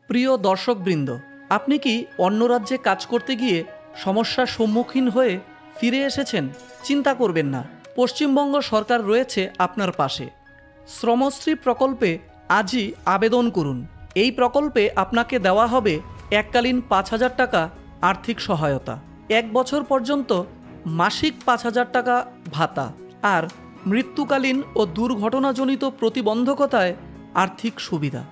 প্রিয় দর্শকবৃন্দ, আপনি কি অন্য রাজ্যে কাজ করতে গিয়ে সমস্যার সম্মুখীন হয়ে ফিরে এসেছেন? চিন্তা করবেন না, পশ্চিমবঙ্গ সরকার রয়েছে আপনার পাশে। শ্রমশ্রী প্রকল্পে আজই আবেদন করুন। এই প্রকল্পে আপনাকে দেওয়া হবে এককালীন 5,000 টাকা আর্থিক সহায়তা, 1 বছর পর্যন্ত মাসিক 5,000 টাকা ভাতা আর মৃত্যুকালীন ও দুর্ঘটনাজনিত প্রতিবন্ধকতায় আর্থিক সুবিধা।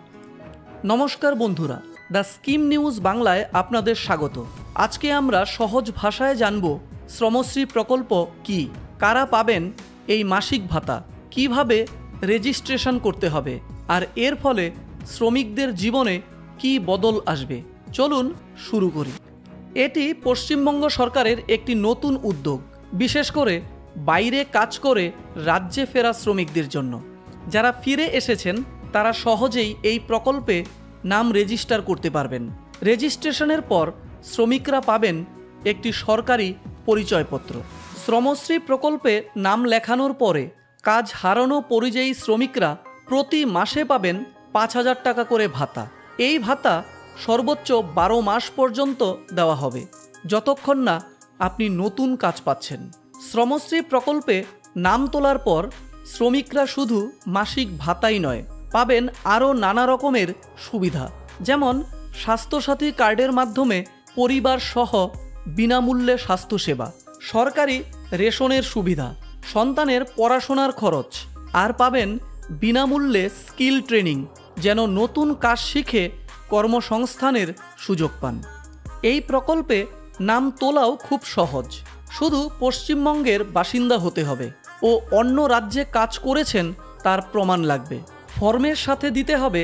নমস্কার বন্ধুরা, দ্য স্কিম নিউজ বাংলায় আপনাদের স্বাগত। আজকে আমরা সহজ ভাষায় জানব শ্রমশ্রী প্রকল্প কি, কারা পাবেন এই মাসিক ভাতা, কিভাবে রেজিস্ট্রেশন করতে হবে আর এর ফলে শ্রমিকদের জীবনে কি বদল আসবে। চলুন শুরু করি। এটি পশ্চিমবঙ্গ সরকারের একটি নতুন উদ্যোগ, বিশেষ করে বাইরে কাজ করে রাজ্যে ফেরা শ্রমিকদের জন্য। যারা ফিরে এসেছেন তারা সহজেই এই প্রকল্পে নাম রেজিস্টার করতে পারবেন। রেজিস্ট্রেশনের পর শ্রমিকরা পাবেন একটি সরকারি পরিচয়পত্র। শ্রমশ্রী প্রকল্পে নাম লেখানোর পরে কাজ হারানো পরিযায়ী শ্রমিকরা প্রতি মাসে পাবেন 5,000 টাকা করে ভাতা। এই ভাতা সর্বোচ্চ 12 মাস পর্যন্ত দেওয়া হবে, যতক্ষণ না আপনি নতুন কাজ পাচ্ছেন। শ্রমশ্রী প্রকল্পে নাম তোলার পর শ্রমিকরা শুধু মাসিক ভাতাই নয়, পাবেন আরও নানা রকমের সুবিধা, যেমন স্বাস্থ্যসাথী কার্ডের মাধ্যমে পরিবার সহ বিনামূল্যে স্বাস্থ্যসেবা, সরকারি রেশনের সুবিধা, সন্তানের পড়াশোনার খরচ, আর পাবেন বিনামূল্যে স্কিল ট্রেনিং, যেন নতুন কাজ শিখে কর্মসংস্থানের সুযোগ পান। এই প্রকল্পে নাম তোলাও খুব সহজ, শুধু পশ্চিমবঙ্গের বাসিন্দা হতে হবে ও অন্য রাজ্যে কাজ করেছেন তার প্রমাণ লাগবে। ফর্মের সাথে দিতে হবে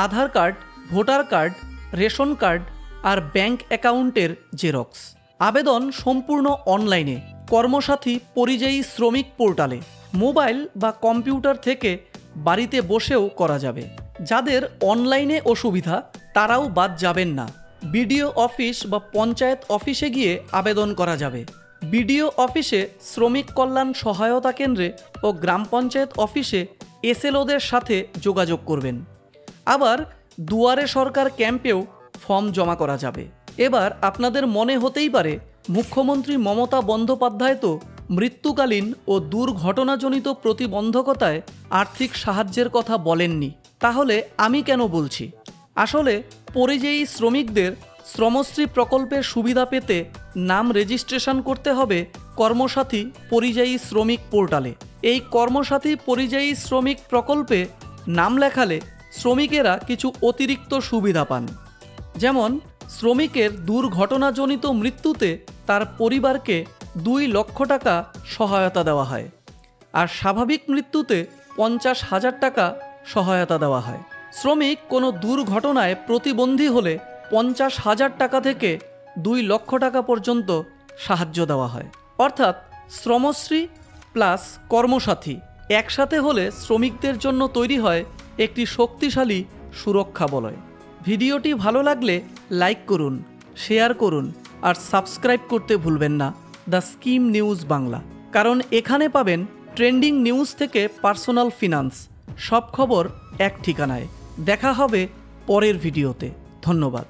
Aadhaar card, voter card, ration card আর ব্যাংক অ্যাকাউন্টের জেরক্স। আবেদন সম্পূর্ণ অনলাইনে কর্মসাথী পরিযায়ী শ্রমিক পোর্টালে, মোবাইল বা কম্পিউটার থেকে বাড়িতে বসেও করা যাবে। যাদের অনলাইনে অসুবিধা তারাও বাদ যাবেন না। বিডিও অফিস বা পঞ্চায়েত অফিসে গিয়ে আবেদন করা যাবে। বিডিও অফিসে, শ্রমিক কল্যাণ সহায়তা কেন্দ্রে ও গ্রাম পঞ্চায়েত অফিসে এসএলওদের সাথে যোগাযোগ করবেন। আবার দুয়ারে সরকার ক্যাম্পেও ফর্ম জমা করা যাবে। এবার আপনাদের মনে হতেই পারে, মুখ্যমন্ত্রী মমতা বন্দ্যোপাধ্যায় তো মৃত্যুকালীন ও দুর্ঘটনাজনিত প্রতিবন্ধকতায় আর্থিক সাহায্যের কথা বলেননি, তাহলে আমি কেন বলছি? আসলে পরিযায়ী শ্রমিকদের শ্রমশ্রী প্রকল্পের সুবিধা পেতে নাম রেজিস্ট্রেশন করতে হবে কর্মসাথী পরিযায়ী শ্রমিক পোর্টালে। এই কর্মসাথী পরিযায়ী শ্রমিক প্রকল্পে নাম লেখালে শ্রমিকেরা কিছু অতিরিক্ত সুবিধা পান, যেমন শ্রমিকের দুর্ঘটনাজনিত মৃত্যুতে তার পরিবারকে 2 লক্ষ টাকা সহায়তা দেওয়া হয়, আর স্বাভাবিক মৃত্যুতে 50,000 টাকা সহায়তা দেওয়া হয়। শ্রমিক কোনো দুর্ঘটনায় প্রতিবন্ধী হলে 50,000 টাকা থেকে 2 লক্ষ টাকা পর্যন্ত সাহায্য দেওয়া হয়। অর্থাৎ শ্রমশ্রী প্লাস কর্মসাথী একসাথে হলে শ্রমিকদের জন্য তৈরি হয় একটি শক্তিশালী সুরক্ষা বলয়। ভিডিওটি ভালো লাগলে লাইক করুন, শেয়ার করুন আর সাবস্ক্রাইব করতে ভুলবেন না দ্য স্কিম নিউজ বাংলা, কারণ এখানে পাবেন ট্রেন্ডিং নিউজ থেকে পার্সোনাল ফিনান্স, সব খবর এক ঠিকানায়। দেখা হবে পরের ভিডিওতে। ধন্যবাদ।